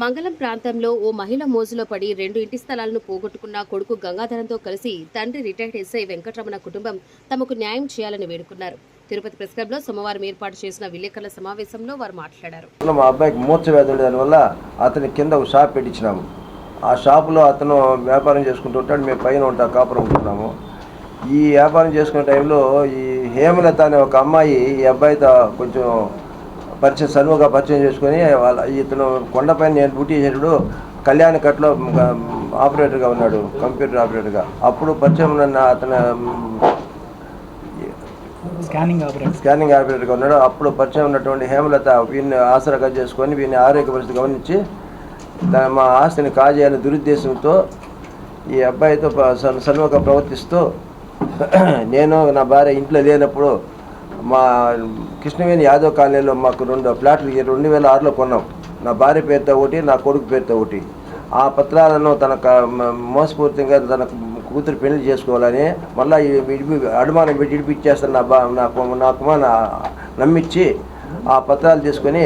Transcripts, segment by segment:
మంగళం ప్రాంతంలో ఓ మహిళ మోజులో పడి 2 ఇంటి స్థలాలను పోగొట్టుకున్న కొడుకు గంగాధరంతో కలిసి తండ్రి రిటైర్డ్ ఎస్ఐ వెంకటరమణ కుటుంబం తమకు న్యాయం చేయాలని వేడుకున్నారు. తిరుపతి ప్రెస్ క్లబ్ లో సోమవారం ఏర్పాటు చేసిన విలేకరుల సమావేశంలో వారు మాట్లాడారు. మా అబ్బాయికి మూర్ఛ వ్యాధి ఉండడం వల్ల అతని కింద ఒక షాప్ పెట్టించినాము. ఆ షాపులో అతను వ్యాపారం చేసుకుంటూ ఉంటాడు, మేము పైన ఉంటా కాపురం ఉంటున్నాము. ఈ వ్యాపారం చేసుకునే టైంలో ఈ హేమలత అనే ఒక అమ్మాయి ఈ అబ్బాయితో కొంచెం సనువుగా పరిచయం చేసుకొని ఇతను కొండపైన నేను డ్యూటీ చేసేటప్పుడు కళ్యాణకట్లో ఆపరేటర్గా ఉన్నాడు, కంప్యూటర్ ఆపరేటర్గా. అప్పుడు పరిచయం ఉన్న అతను స్కానింగ్ ఆపరేటర్గా ఉన్నాడు. అప్పుడు పరిచయం ఉన్నటువంటి హేమలత వీరిని ఆసరాగా చేసుకొని వీరిని ఆరోగ్య పరిస్థితి గమనించి మా ఆస్తిని కాజేయాలని దురుద్దేశంతో ఈ అబ్బాయితో సనువుగా ప్రవర్తిస్తూ నేను నా భార్య ఇంట్లో లేనప్పుడు మా కృష్ణవేణి యాదవ్ కాలనీలో మాకు 2 ఫ్లాట్లు 2006లో కొన్నాం. నా భార్య పేరుతో ఒకటి, నా కొడుకు పేరుతో ఒకటి. ఆ పత్రాలను మోసపూరితంగా తన కూతురు పెళ్లి చేసుకోవాలని మళ్ళీ అడుమానం పెట్టి ఇడిపిచ్చేస్తాను నా కుమార్ నమ్మించి ఆ పత్రాలు తీసుకొని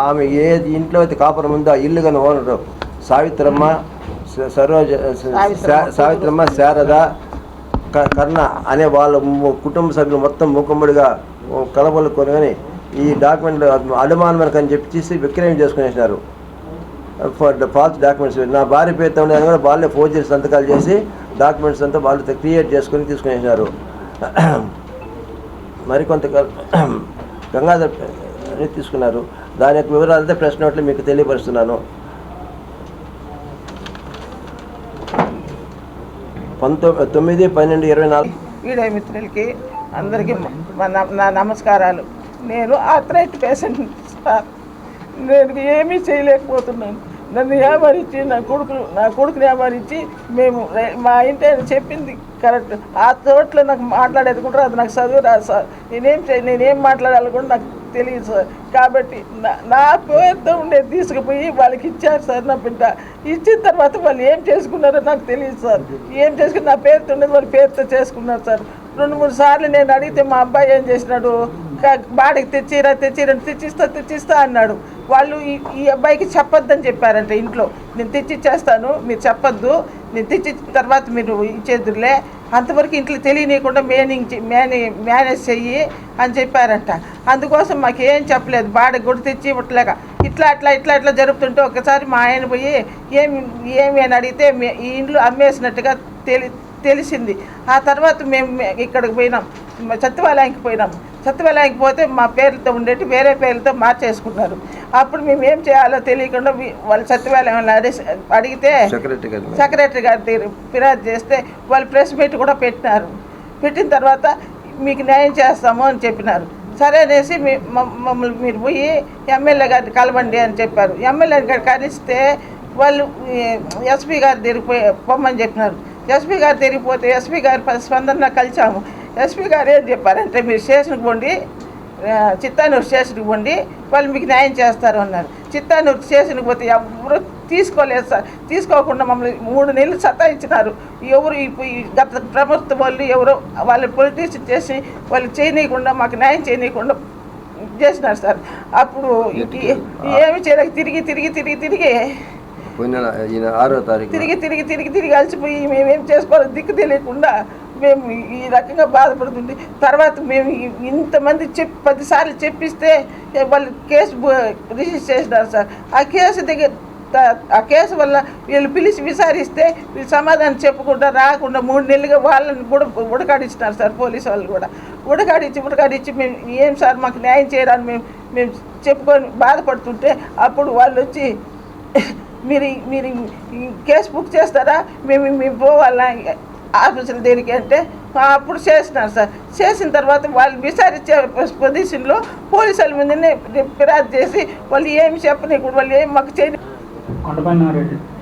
ఆమె ఏ ఇంట్లో అయితే కాపురం ఉందో ఆ ఇల్లు కానీ ఓనరు సావిత్రమ్మ, శారద, కర్ణ అనే వాళ్ళ కుటుంబ సభ్యులు మొత్తం మూకుమ్మడిగా కలబొలుకొని కానీ ఈ డాక్యుమెంట్లు అనుమానం అని చెప్పి తీసి విక్రయం చేసుకునేసినారు. ఫాల్స్ డాక్యుమెంట్స్ నా భార్య పేరుతో ఉండేది కూడా వాళ్ళే ఫోర్జరీ సంతకాలు చేసి డాక్యుమెంట్స్ అంతా వాళ్ళు క్రియేట్ చేసుకొని తీసుకునేసినారు. మరికొంత గంగాధర్ తీసుకున్నారు. దాని యొక్క వివరాలతో ప్రెస్ నోట్లు మీకు తెలియపరుస్తున్నాను. 9/12/24 వీడియో మిత్రులకి అందరికీ నా నమస్కారాలు. నేను ఆర్థరైట్ పేషెంట్ సార్. నేను ఏమీ చేయలేకపోతున్నాను. నన్ను ఏమరించి నా కొడుకుని ఏమరించి మేము మా ఇంటి చెప్పింది కరెక్ట్. ఆ చోట్ల నాకు మాట్లాడేది కూడా అది నాకు చదువు రాదు సార్. నేనేం మాట్లాడాలి కూడా నాకు తెలియదు సార్. కాబట్టి నా పేరుతో ఉండేది తీసుకుపోయి వాళ్ళకి ఇచ్చారు సార్. నా బిడ్డ ఇచ్చిన తర్వాత వాళ్ళు ఏం చేసుకున్నారో నాకు తెలియదు సార్. ఏం చేసుకుని నా పేరుతో ఉండేది వాళ్ళ పేరుతో చేసుకున్నారు సార్. 2-3 సార్లు నేను అడిగితే మా అబ్బాయి ఏం చేసినాడు, బాడికి తెచ్చిస్తా అన్నాడు. వాళ్ళు ఈ అబ్బాయికి చెప్పొద్దని చెప్పారంట ఇంట్లో. నేను తెచ్చిచ్చేస్తాను, మీరు చెప్పొద్దు, నేను తెచ్చి తర్వాత మీరు ఇచ్చేదురులే, అంతవరకు ఇంట్లో తెలియనీయకుండా మేనేజ్ చెయ్యి అని చెప్పారంట. అందుకోసం మాకు ఏం చెప్పలేదు. బాడకి కూడా తెచ్చి ఇవ్వట్లేక ఇట్లా జరుపుతుంటే ఒకసారి మా ఆయన పోయి ఏమి అని అడిగితే ఈ ఇంట్లో అమ్మేసినట్టుగా తెలిసింది. ఆ తర్వాత మేము ఇక్కడికి పోయినాం, సత్యవాలయానికి పోయినాం. సత్యవాలయానికి పోతే మా పేర్లతో ఉండేటి వేరే పేర్లతో మార్చేసుకున్నారు. అప్పుడు మేము ఏం చేయాలో తెలియకుండా వాళ్ళు సత్యవాలయంలో అడిగితే సెక్రటరీ గారి దగ్గర ఫిర్యాదు చేస్తే వాళ్ళు ప్రెస్ మీట్ కూడా పెట్టినారు. పెట్టిన తర్వాత మీకు న్యాయం చేస్తాము అని చెప్పినారు. సరే అనేసి మమ్మల్ని మీరు పోయి ఎమ్మెల్యే గారిని కలవండి అని చెప్పారు. ఎమ్మెల్యే గారు కలిస్తే వాళ్ళు ఎస్పీ గారి దగ్గరికి పొమ్మని చెప్పినారు. ఎస్పీ గారు తిరిగిపోతే ఎస్పీ గారి స్పందన కలిసాము. ఎస్పీ గారు ఏం చెప్పారంటే మీరు స్టేషన్కి పోండి, చిత్తానూరు స్టేషన్కి పోండి, వాళ్ళు మీకు న్యాయం చేస్తారు అన్నారు. చిత్తానూరు స్టేషన్కి పోతే ఎవరు తీసుకోలేదు సార్. తీసుకోకుండా మమ్మల్ని 3 నెలలు సతాయించినారు. ఎవరు గత ప్రభుత్వం వాళ్ళు ఎవరో వాళ్ళు పొలిటీషియన్ చేసి వాళ్ళు చేయనీయకుండా మాకు న్యాయం చేయనీయకుండా చేసినారు సార్. అప్పుడు ఏమి చేయలేక తిరిగి 6వ తారీఖు తిరిగి అలసిపోయి మేమేం చేసుకోవాలి దిక్కు తెలియకుండా మేము ఈ రకంగా బాధపడుతుంది. తర్వాత మేము ఇంతమంది 10 సార్లు చెప్పిస్తే వాళ్ళు కేసు రిజిస్టర్ చేసినారు సార్. ఆ కేసు వల్ల వీళ్ళు పిలిచి విచారిస్తే వీళ్ళు సమాధానం చెప్పకుండా రాకుండా 3 నెలలుగా వాళ్ళని కూడా ఉడకాడిచ్చినారు సార్. పోలీసు వాళ్ళు కూడా ఉడకాడిచ్చి మేము ఏం సార్ మాకు న్యాయం చేయడానికి మేము చెప్పుకొని బాధపడుతుంటే అప్పుడు వాళ్ళు వచ్చి మీరు కేసు బుక్ చేస్తారా, మేము పోవాలా ఆఫీసుల దగ్గరికి అంటే అప్పుడు చేసినారు సార్. చేసిన తర్వాత వాళ్ళు విచారించే పొజిషన్లో పోలీసు వాళ్ళ మీదనే ఫిర్యాదు చేసి వాళ్ళు ఏమి చెప్పనీయకుండా వాళ్ళు ఏమి మాకు చేయని. కొండపైన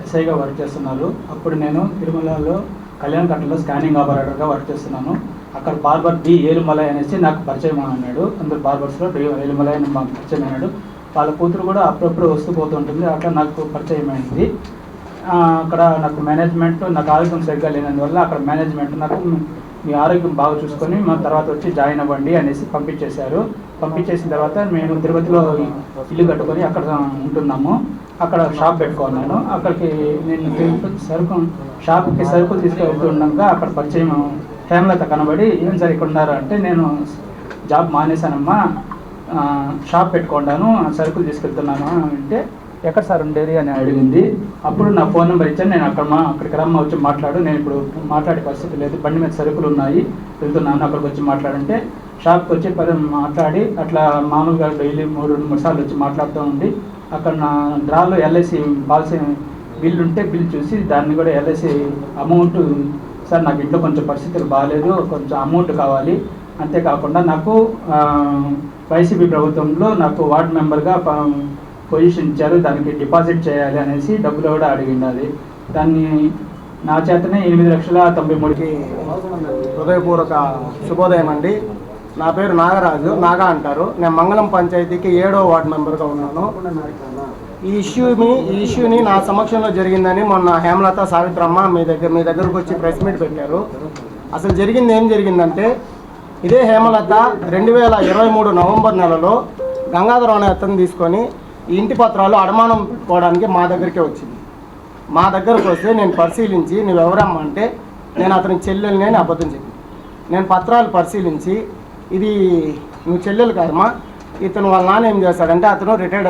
ఎస్ఐగా వర్క్ చేస్తున్నారు. అప్పుడు నేను తిరుమలలో కళ్యాణకట్టలో స్కానింగ్ ఆపరేటర్గా వర్క్ చేస్తున్నాను. అక్కడ బార్బర్ డి ఏలుమలై అనేసి నాకు పరిచయం అన్నాడు. అందరు బార్బర్స్లో ఏలుమలై అని మాకు పరిచయం అయినాడు. వాళ్ళ కూతురు కూడా అప్పుడప్పుడు వస్తూ పోతుంటుంది. అట్లా నాకు పరిచయం అయింది. అక్కడ నాకు మేనేజ్మెంట్ నాకు ఆరోగ్యం సరిగ్గా లేనందువల్ల అక్కడ మేనేజ్మెంట్ నాకు మీ ఆరోగ్యం బాగా చూసుకొని మా తర్వాత వచ్చి జాయిన్ అవ్వండి అనేసి పంపించేశారు. పంపించేసిన తర్వాత మేము తిరుపతిలో ఇల్లు కట్టుకొని అక్కడ ఉంటున్నాము. అక్కడ షాప్ పెట్టుకున్నాను. అక్కడికి నేను షాప్కి సరుకులు తీసుకెళ్తుండగా అక్కడ పరిచయం హేమలత కనబడి, ఏం సార్ ఇక్కడ ఉన్నారు అంటే, నేను జాబ్ మానేశానమ్మా, షాప్ పెట్టుకున్నాను, సరుకులు తీసుకెళ్తున్నాను అంటే, ఎక్కడ సార్ ఉండేది అని అడిగింది. అప్పుడు నా ఫోన్ నెంబర్ ఇచ్చాను. నేను అక్కడికి రమ్మ వచ్చి మాట్లాడు, నేను ఇప్పుడు మాట్లాడే పరిస్థితి లేదు, బండి మీద సరుకులు ఉన్నాయి, వెళ్తున్నాను, అక్కడికి వచ్చి మాట్లాడంటే షాప్కి వచ్చి మాట్లాడి అట్లా మామూలుగా డైలీ 3 సార్లు వచ్చి మాట్లాడుతూ ఉండి, అక్కడ నా డ్రాలో ఎల్ఐసి పాలసీ బిల్ ఉంటే బిల్ చూసి దాన్ని కూడా ఎల్ఐసి అమౌంట్, సార్ నాకు ఇంట్లో కొంచెం పరిస్థితులు బాగాలేదు, కొంచెం అమౌంట్ కావాలి, అంతేకాకుండా నాకు వైసీపీ ప్రభుత్వంలో నాకు వార్డు మెంబర్గా పొజిషన్ ఇచ్చారు, దానికి డిపాజిట్ చేయాలి అనేసి డబ్బులు కూడా అడిగింది. దాన్ని నా చేతనే 8,93,000కి. హృదయపూర్వక శుభోదయం అండి. నా పేరు నాగరాజు, నాగా అంటారు. నేను మంగళం పంచాయతీకి 7వ వార్డు మెంబర్గా ఉన్నాను. ఈ ఇష్యూని నా సమక్షంలో జరిగిందని మొన్న హేమలత, సావిత్రమ్మ మీ దగ్గరకు వచ్చి ప్రెస్ మీట్ పెట్టారు. అసలు జరిగింది ఏం జరిగిందంటే, ఇదే హేమలత 2023 నవంబర్ నెలలో గంగాధరం అనే అతను తీసుకొని ఈ ఇంటి పత్రాలు అడమానం పోవడానికి మా దగ్గరికే వచ్చింది. మా దగ్గరకు వస్తే నేను పరిశీలించి, నువ్వెవరమ్మా అంటే, నేను అతని చెల్లెల్ని అని అబద్ధం చెప్పి, నేను పత్రాలు పరిశీలించి, ఇది నువ్వు చెల్లెలు కాదమ్మా, ఇతను వాళ్ళ నాన్న ఏం చేస్తాడంటే, అతను రిటైర్డ్